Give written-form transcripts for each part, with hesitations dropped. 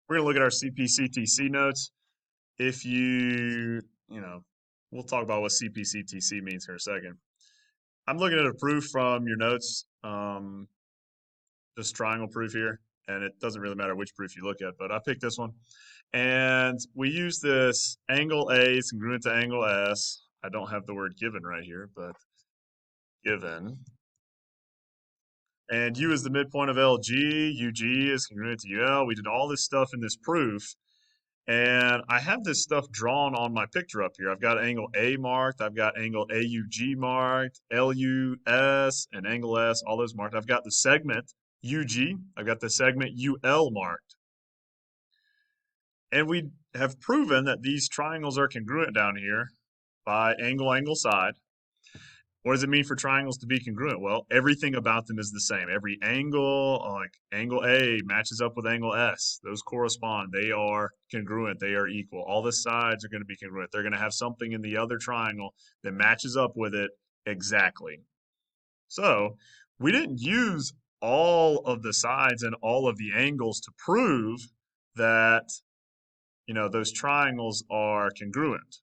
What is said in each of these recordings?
We're going to look at our CPCTC notes. If we'll talk about what CPCTC means here in a second. I'm looking at a proof from your notes, this triangle proof here, and it doesn't really matter which proof you look at, but I picked this one. And we use this angle A is congruent to angle S. I don't have the word given right here, but given. And U is the midpoint of LG, UG is congruent to UL. We did all this stuff in this proof. And I have this stuff drawn on my picture up here. I've got angle A marked. I've got angle AUG marked, LUS, and angle S, all those marked. I've got the segment UG. I've got the segment UL marked. And we have proven that these triangles are congruent down here by angle, angle, side. What does it mean for triangles to be congruent? Well, everything about them is the same. Every angle, like angle A matches up with angle S. Those correspond. They are congruent. They are equal. All the sides are going to be congruent. They're going to have something in the other triangle that matches up with it exactly. So we didn't use all of the sides and all of the angles to prove that, those triangles are congruent.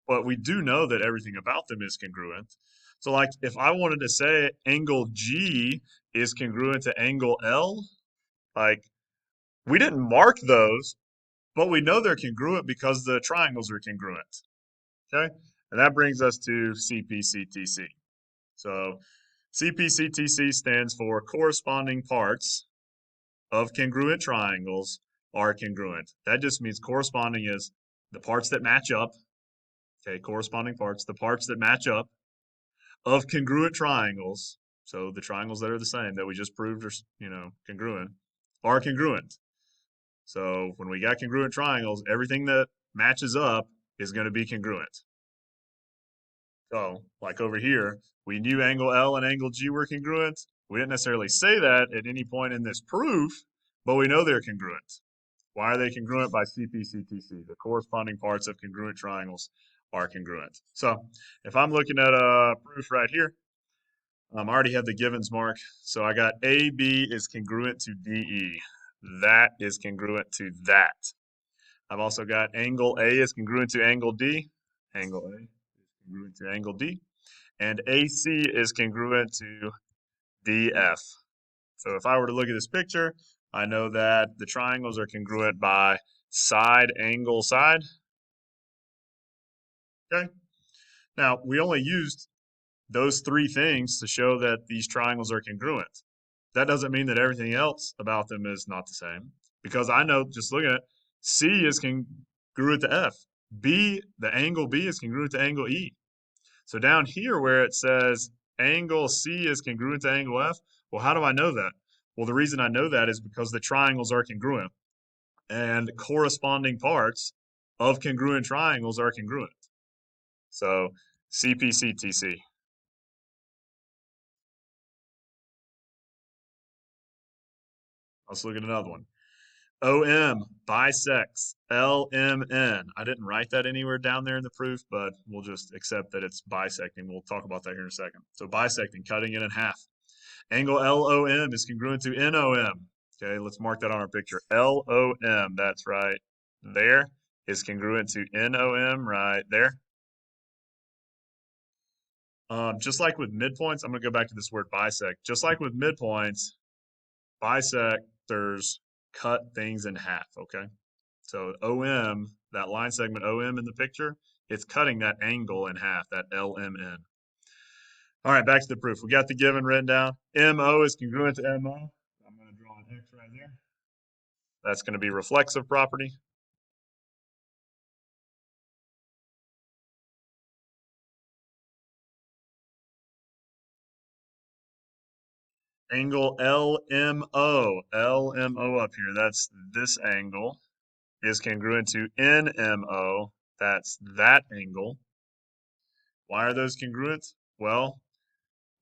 But we do know that everything about them is congruent. So, like, if I wanted to say angle G is congruent to angle L, like, we didn't mark those, but we know they're congruent because the triangles are congruent. Okay? And that brings us to CPCTC. So, CPCTC stands for corresponding parts of congruent triangles are congruent. That just means corresponding is the parts that match up. Okay, corresponding parts, the parts that match up of congruent triangles, so the triangles that are the same that we just proved are, congruent, are congruent. So when we got congruent triangles, everything that matches up is going to be congruent. So, like over here, we knew angle L and angle G were congruent. We didn't necessarily say that at any point in this proof, but we know they're congruent. Why are they congruent? By CPCTC. The corresponding parts of congruent triangles are congruent. So if I'm looking at a proof right here, I already have the givens mark. So I got AB is congruent to DE. That is congruent to that. I've also got angle A is congruent to angle D. Angle A is congruent to angle D. And AC is congruent to DF. So if I were to look at this picture, I know that the triangles are congruent by side, angle, side. Okay. Now, we only used those three things to show that these triangles are congruent. That doesn't mean that everything else about them is not the same, because I know just looking at it, C is congruent to F. B, the angle B is congruent to angle E. So down here where it says angle C is congruent to angle F, well, how do I know that? Well, the reason I know that is because the triangles are congruent and corresponding parts of congruent triangles are congruent. So CPCTC. Let's look at another one. OM bisects LMN. I didn't write that anywhere down there in the proof, but we'll just accept that it's bisecting. We'll talk about that here in a second. So bisecting, cutting it in half. Angle LOM is congruent to NOM. Okay, let's mark that on our picture. LOM, that's right there, is congruent to NOM right there. Just like with midpoints, I'm going to go back to this word bisect. Just like with midpoints, bisectors cut things in half, okay? So OM, that line segment OM in the picture, it's cutting that angle in half, that LMN. All right, back to the proof. We got the given written down. MO is congruent to MO. I'm going to draw an X right there. That's going to be reflexive property. Angle LMO, LMO up here, that's this angle, is congruent to NMO, that's that angle. Why are those congruent? Well,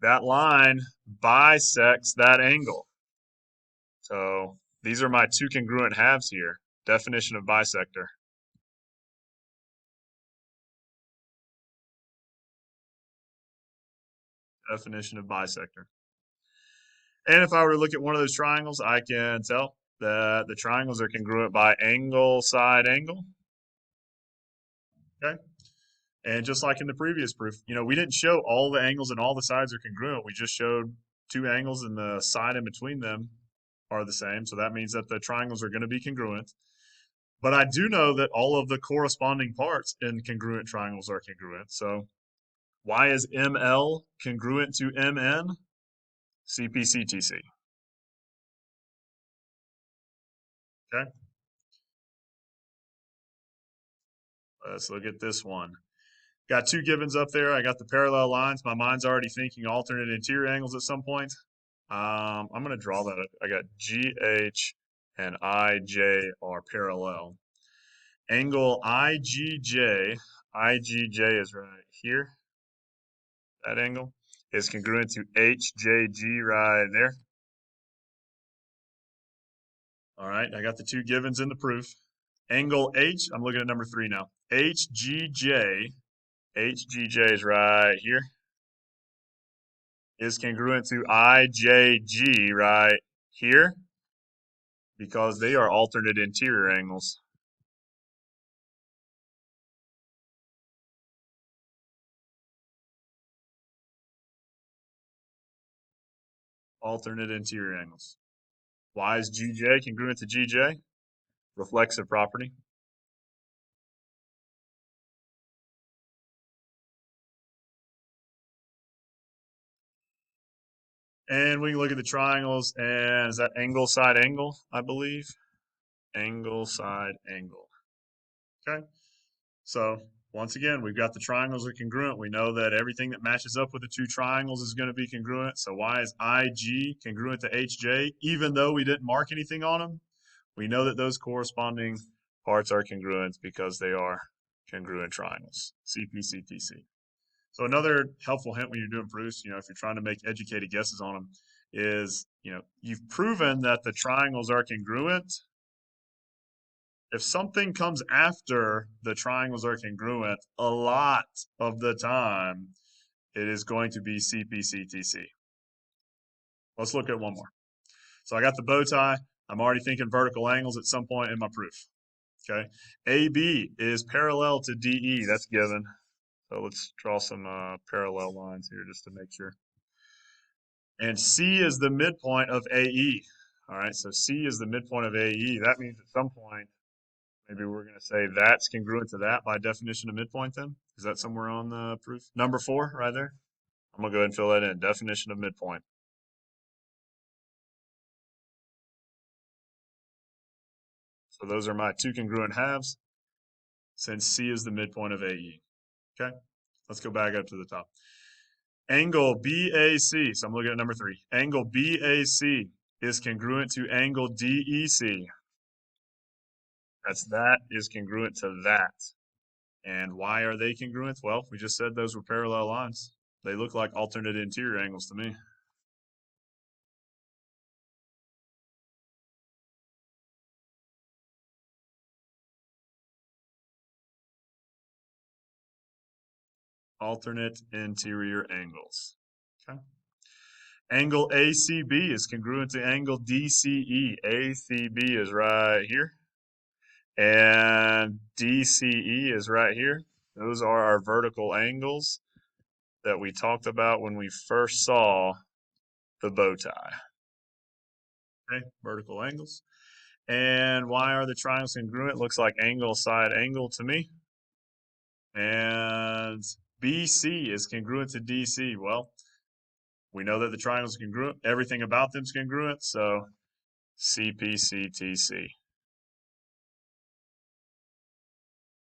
that line bisects that angle. So these are my two congruent halves here. Definition of bisector. Definition of bisector. And if I were to look at one of those triangles, I can tell that the triangles are congruent by angle, side, angle. Okay. And just like in the previous proof, we didn't show all the angles and all the sides are congruent. We just showed two angles and the side in between them are the same. So that means that the triangles are going to be congruent. But I do know that all of the corresponding parts in congruent triangles are congruent. So why is ML congruent to MN? CPCTC. Okay. Let's look at this one. Got two givens up there. I got the parallel lines. My mind's already thinking alternate interior angles at some point. I'm going to draw that. I got GH and IJ are parallel. Angle IGJ is right here. That angle is congruent to HJG right there. All right, I got the two givens in the proof. Angle H, I'm looking at number 3 now. HGJ is right here, is congruent to IJG right here because they are alternate interior angles. Alternate interior angles. Why is GJ congruent to GJ? Reflexive property. And we can look at the triangles, and is that angle, side, angle, I believe? Angle, side, angle. Okay. So once again, we've got the triangles are congruent. We know that everything that matches up with the two triangles is going to be congruent. So why is IG congruent to HJ? Even though we didn't mark anything on them, we know that those corresponding parts are congruent because they are congruent triangles. CPCTC. So another helpful hint when you're doing proofs, if you're trying to make educated guesses on them, is, you've proven that the triangles are congruent. If something comes after the triangles are congruent, a lot of the time, it is going to be CPCTC. Let's look at one more. So I got the bow tie. I'm already thinking vertical angles at some point in my proof. Okay. AB is parallel to DE. That's given. So let's draw some parallel lines here just to make sure. And C is the midpoint of AE. All right, so C is the midpoint of AE. That means at some point, maybe we're going to say that's congruent to that by definition of midpoint then? Is that somewhere on the proof? Number 4, right there? I'm going to go ahead and fill that in. Definition of midpoint. So those are my two congruent halves since C is the midpoint of AE. Okay, let's go back up to the top. Angle BAC, so I'm looking at number 3. Angle BAC is congruent to angle DEC. That is congruent to that. And why are they congruent? Well, we just said those were parallel lines. They look like alternate interior angles to me. Alternate interior angles. Okay. Angle ACB is congruent to angle DCE. ACB is right here. And DCE is right here. Those are our vertical angles that we talked about when we first saw the bow tie. Okay, vertical angles. And why are the triangles congruent? Looks like angle, side, angle to me. And BC is congruent to DC. Well, we know that the triangles are congruent. Everything about them is congruent. So CPCTC.